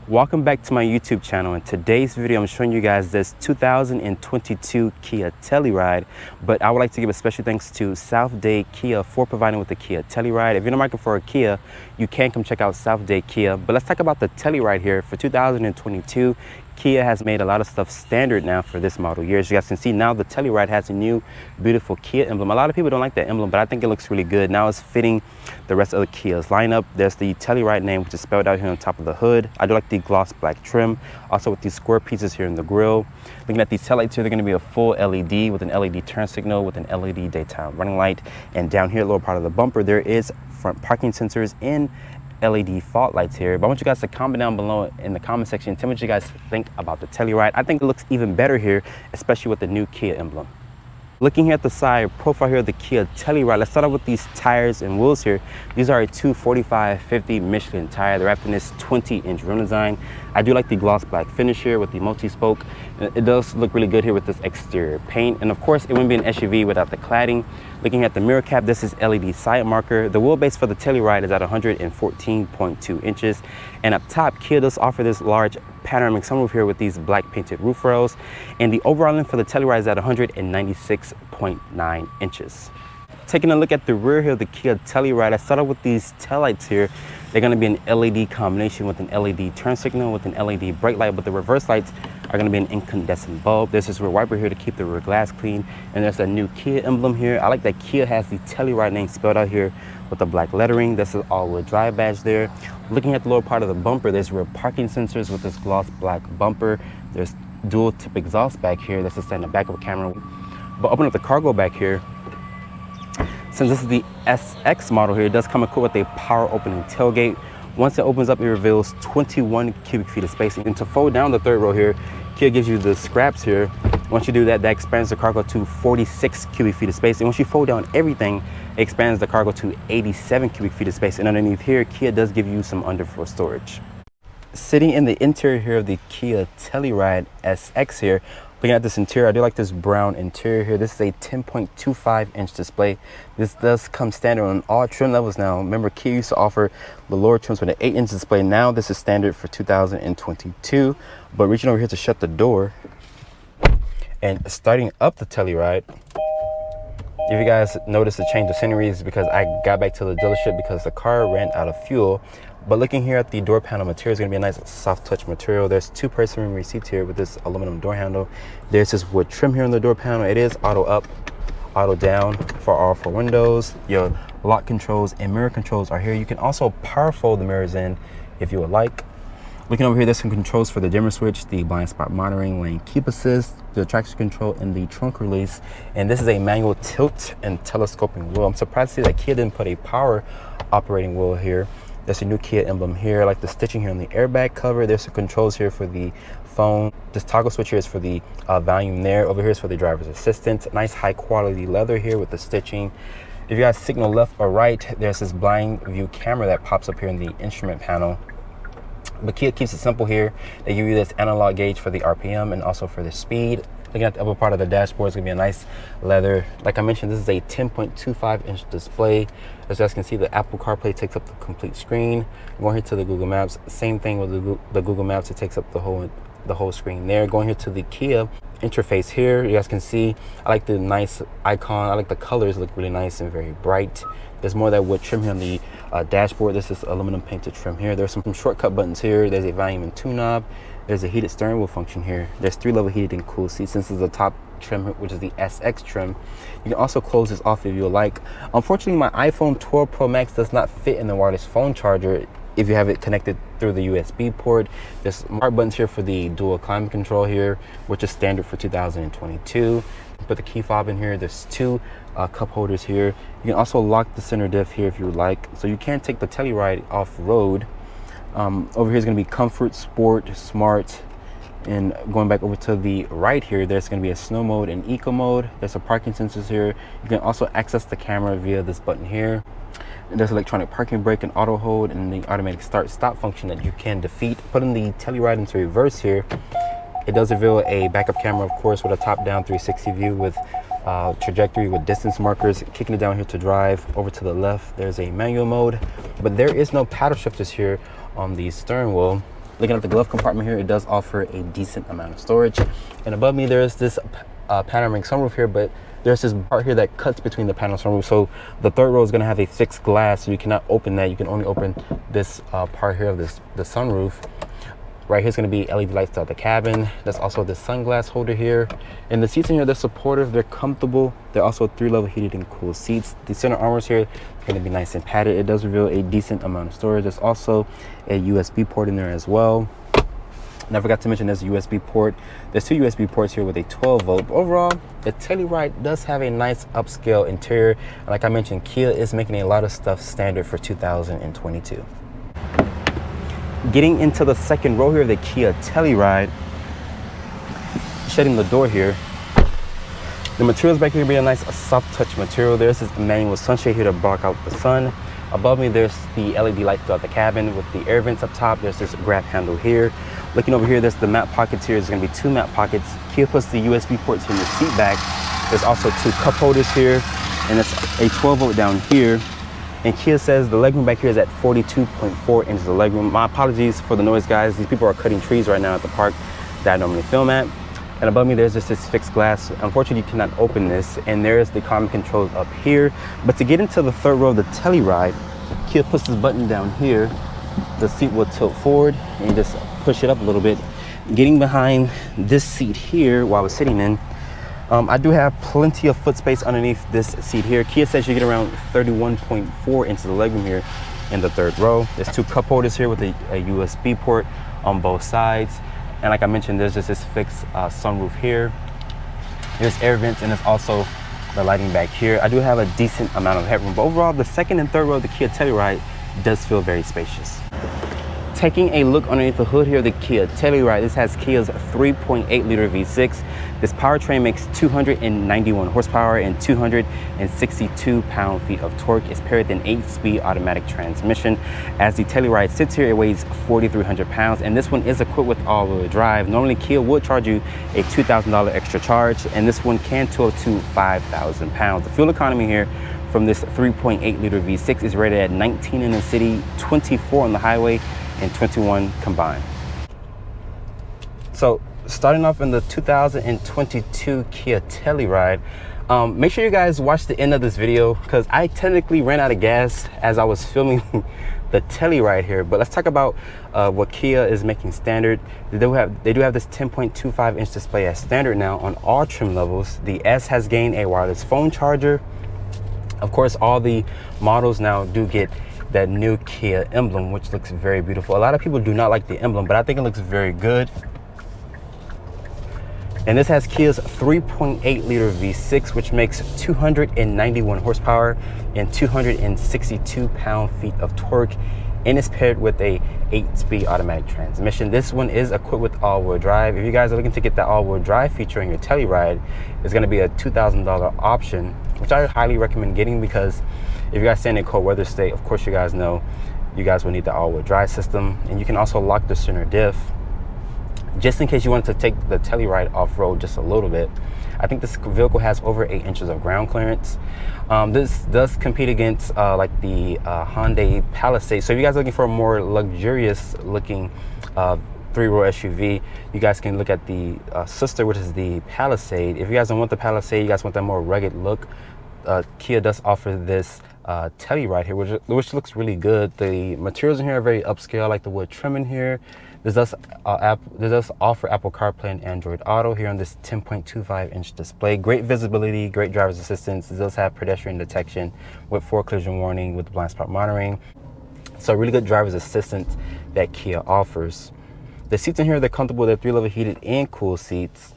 Welcome back to my YouTube channel. In today's video, I'm showing you guys this 2022 Kia Telluride, but I would like to give a special thanks to South Dade Kia for providing with the Kia Telluride. If you're in the market for a Kia, you can come check out South Dade Kia, but let's talk about the Telluride here. For 2022, Kia has made a lot of stuff standard now for this model year. As you guys can see now, the Telluride has a new beautiful Kia emblem. A lot of people don't like that emblem, but I think it looks really good. Now it's fitting the rest of the Kia's lineup. There's the Telluride name, which is spelled out here on top of the hood. I do like the gloss black trim, also with these square pieces here in the grille. Looking at these taillights here, they're going to be a full LED with an LED turn signal with an LED daytime running light. And down here, lower part of the bumper, there is front parking sensors and LED fog lights here. But I want you guys to comment down below in the comment section. Tell me what you guys think about the Telluride. I think it looks even better here, especially with the new Kia emblem. Looking here at the side profile here of the Kia Telluride, let's start off with these tires and wheels here. These are a 245/50 Michelin tire. They're wrapped in this 20-inch rim design. I do like the gloss black finish here with the multi-spoke. It does look really good here with this exterior paint. And of course, it wouldn't be an SUV without the cladding. Looking at the mirror cap, this is LED side marker. The wheelbase for the Telluride is at 114.2 inches. And up top, Kia does offer this large panoramic sunroof here with these black painted roof rails. And the overall length for the Telluride is at 196.9 inches. Taking a look at the rear here of the Kia Telluride, I started with these taillights here. They're going to be an LED combination with an LED turn signal with an LED brake light, but the reverse lights are going to be an incandescent bulb. There's this rear wiper here to keep the rear glass clean, and there's a new Kia emblem here. I like that Kia has the Telluride name spelled out here with the black lettering. This is all-wheel drive badge there. Looking at the lower part of the bumper, there's rear parking sensors with this gloss black bumper. There's dual tip exhaust back here. That's just in the back of a camera. But open up the cargo back here. Since this is the SX model here, it does come equipped with a power opening tailgate. Once it opens up, it reveals 21 cubic feet of space. And to fold down the third row here, Kia gives you the scraps here. Once you do that, that expands the cargo to 46 cubic feet of space. And once you fold down everything, it expands the cargo to 87 cubic feet of space. And underneath here, Kia does give you some underfloor storage. Sitting in the interior here of the Kia Telluride SX here, looking at this interior, I do like this brown interior here. This is a 10.25-inch display. This does come standard on all trim levels now. Remember, Kia used to offer the lower trims with an 8-inch display. Now this is standard for 2022. But reaching over here to shut the door and starting up the Telluride, if you guys notice the change of scenery, is because I got back to the dealership because the car ran out of fuel. But looking here at the door panel material, is going to be a nice soft touch material. There's two person memory seats here with this aluminum door handle. There's this wood trim here on the door panel. It is auto up, auto down for all four windows. Your lock controls and mirror controls are here. You can also power fold the mirrors in if you would like. Looking over here, there's some controls for the dimmer switch, the blind spot monitoring, lane keep assist, the traction control, and the trunk release. And this is a manual tilt and telescoping wheel. I'm surprised to see that Kia didn't put a power operating wheel here. There's a new Kia emblem here. I like the stitching here on the airbag cover. There's some controls here for the phone. This toggle switch here is for the volume there. Over here is for the driver's assistant. Nice high quality leather here with the stitching. If you guys signal left or right, there's this blind view camera that pops up here in the instrument panel. But Kia keeps it simple here. They give you this analog gauge for the RPM and also for the speed. Looking at the upper part of the dashboard, it's gonna be a nice leather. Like I mentioned, this is a 10.25-inch display. As you guys can see, the Apple CarPlay takes up the complete screen. Going here to the Google Maps, same thing with the Google Maps. It takes up the whole screen there. Going here to the Kia interface here, you guys can see I like the nice icon. I like the colors, look really nice and very bright. There's more of that wood trim here on the dashboard. This is aluminum painted trim here. There's some shortcut buttons here. There's a volume and tune knob. There's a heated steering wheel function here. There's 3-level heated and cool seats. Since this is the top trim, which is the SX trim, you can also close this off if you like. Unfortunately, my iPhone 12 Pro Max does not fit in the wireless phone charger if you have it connected through the USB port. There's smart buttons here for the dual climate control here, which is standard for 2022. Put the key fob in here. There's two cup holders here. You can also lock the center diff here if you would like. So you can take the Telluride off-road. Over here is going to be comfort, sport, smart, and going back over to the right here, there's going to be a snow mode and eco mode. There's some parking sensors here. You can also access the camera via this button here. And there's electronic parking brake and auto hold and the automatic start stop function that you can defeat. Putting the Telluride into reverse here, it does reveal a backup camera, of course, with a top-down 360 view with trajectory with distance markers. Kicking it down here to drive. Over to the left, there's a manual mode, but there is no paddle shifters here on the steering wheel. Looking at the glove compartment here, it does offer a decent amount of storage. And above me, there's this panoramic sunroof here, but there's this part here that cuts between the panel and sunroof. So the third row is going to have a fixed glass, so you cannot open that. You can only open this part here of the sunroof. Right here is going to be LED lights throughout the cabin. There's also the sunglass holder here. And the seats in here, they're supportive, they're comfortable. They're also 3-level heated and cooled seats. The center armrest here is going to be nice and padded. It does reveal a decent amount of storage. There's also a USB port in there as well. And I forgot to mention there's a USB port. There's 2 USB ports here with a 12-volt. Overall, the Telluride does have a nice upscale interior. And like I mentioned, Kia is making a lot of stuff standard for 2022. Getting into the second row here of the Kia Telluride, shutting the door here. The materials back here be a nice soft touch material. There's this manual sunshade here to block out the sun. Above me, there's the LED lights throughout the cabin with the air vents up top. There's this grab handle here. Looking over here, there's the map pockets here. There's gonna be 2 map pockets. Kia puts the USB ports in the seat back. There's also 2 cup holders here, and it's a 12-volt down here. And Kia says the legroom back here is at 42.4 inches of legroom. My apologies for the noise, guys. These people are cutting trees right now at the park that I normally film at. And above me, there's just this fixed glass. Unfortunately, you cannot open this. And there's the climate controls up here. But to get into the third row of the Telluride, Kia puts this button down here. The seat will tilt forward and you just push it up a little bit. Getting behind this seat here while I was sitting in, I do have plenty of foot space underneath this seat here. Kia says you get around 31.4 inches of legroom here in the third row. There's 2 cup holders here with a USB port on both sides. And like I mentioned, there's just this fixed sunroof here. There's air vents, and there's also the lighting back here. I do have a decent amount of headroom, but overall, the second and third row of the Kia Telluride does feel very spacious. Taking a look underneath the hood here of the Kia Telluride, this has Kia's 3.8-liter V6. This powertrain makes 291 horsepower and 262 pound-feet of torque. It's paired with an 8-speed automatic transmission. As the Telluride sits here, it weighs 4,300 pounds, and this one is equipped with all-wheel drive. Normally, Kia would charge you a $2,000 extra charge, and this one can tow up to 5,000 pounds. The fuel economy here from this 3.8-liter V6 is rated at 19 in the city, 24 on the highway, and 21 combined. So starting off in the 2022 Kia Telluride, make sure you guys watch the end of this video because I technically ran out of gas as I was filming the Telluride here. But let's talk about what Kia is making standard. They do have this 10.25 inch display as standard now on all trim levels. The S has gained a wireless phone charger. Of course, all the models now do get that new Kia emblem, which looks very beautiful. A lot of people do not like the emblem, but I think it looks very good. And this has Kia's 3.8-liter V6, which makes 291 horsepower and 262 pound-feet of torque, and it's paired with a 8-speed automatic transmission. This one is equipped with all-wheel drive. If you guys are looking to get that all-wheel drive feature in your Telluride, it's going to be a $2,000 option, which I highly recommend getting because if you guys stay in a cold weather state, of course you guys know you guys will need the all-wheel drive system. And you can also lock the center diff just in case you wanted to take the Telluride off-road just a little bit. I think this vehicle has over 8 inches of ground clearance. This does compete against like the Hyundai Palisade. So if you guys are looking for a more luxurious looking 3-row SUV, you guys can look at the sister, which is the Palisade. If you guys don't want the Palisade, you guys want that more rugged look, Kia does offer this Telluride here, which looks really good. The materials in here are very upscale, like the wood trim in here. This does offer Apple CarPlay and Android Auto here on this 10.25 inch display. Great visibility, great driver's assistance. It does have pedestrian detection with forward collision warning with blind spot monitoring. So really good driver's assistance that Kia offers. The seats in here, they're comfortable. They're 3-level heated and cool seats.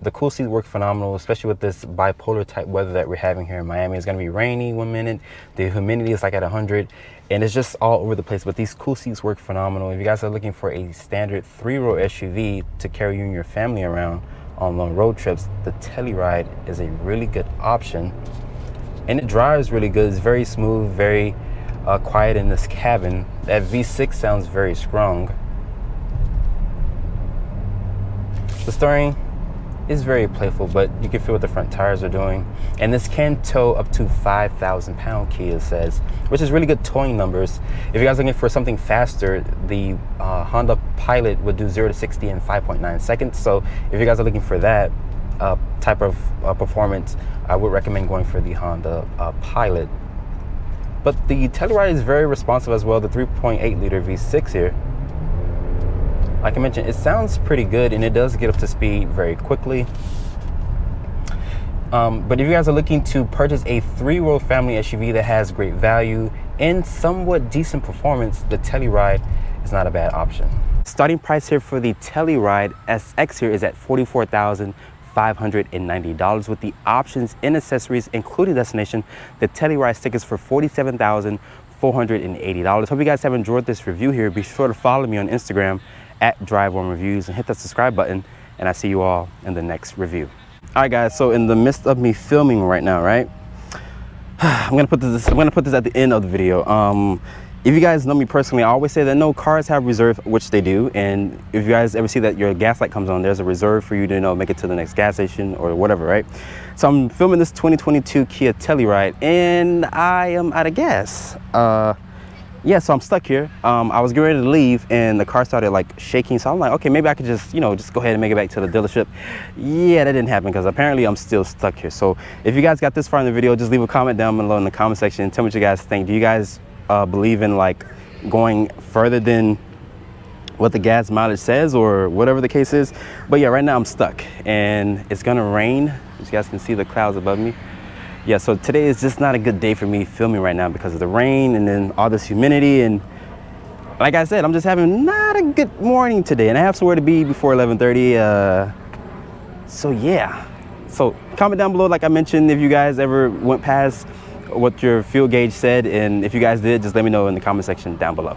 The cool seats work phenomenal, especially with this bipolar type weather that we're having here in Miami. It's going to be rainy 1 minute, the humidity is like at 100, and it's just all over the place. But these cool seats work phenomenal. If you guys are looking for a standard 3-row SUV to carry you and your family around on long road trips, the Telluride is a really good option. And it drives really good. It's very smooth, very quiet in this cabin. That V6 sounds very strong. The steering is very playful, but you can feel what the front tires are doing. And this can tow up to 5,000 pound, Kia says, which is really good towing numbers. If you guys are looking for something faster, the Honda Pilot would do 0 to 60 in 5.9 seconds. So if you guys are looking for that type of performance, I would recommend going for the Honda Pilot. But the Telluride is very responsive as well, the 3.8 liter V6 here. Like I mentioned, it sounds pretty good, and it does get up to speed very quickly. But if you guys are looking to purchase a 3-row family SUV that has great value and somewhat decent performance, the Telluride is not a bad option. Starting price here for the Telluride SX here is at $44,590 with the options and accessories including destination. The Telluride stickers for $47,480. Hope you guys have enjoyed this review here. Be sure to follow me on Instagram at Drive1Reviews and hit that subscribe button, and I see you all in the next review. All right guys, so in the midst of me filming right now, right, I'm gonna put this at the end of the video. If you guys know me personally, I always say that no, cars have reserve, which they do. And if you guys ever see that your gas light comes on, there's a reserve for you to, you know, make it to the next gas station or whatever, right? So I'm filming this 2022 Kia Telluride and I am out of gas. Yeah, so I'm stuck here. I was getting ready to leave and the car started like shaking. So I'm like, okay, maybe I could just, you know, just go ahead and make it back to the dealership. Yeah, that didn't happen because apparently I'm still stuck here. So if you guys got this far in the video, just leave a comment down below in the comment section. Tell me what you guys think. Do you guys believe in like going further than what the gas mileage says or whatever the case is? But yeah, right now I'm stuck and it's gonna rain. As you guys can see the clouds above me. Yeah, so today is just not a good day for me filming right now because of the rain and then all this humidity. And like I said, I'm just having not a good morning today and I have somewhere to be before 11:30. So yeah, so comment down below, like I mentioned, if you guys ever went past what your fuel gauge said, and if you guys did, just let me know in the comment section down below.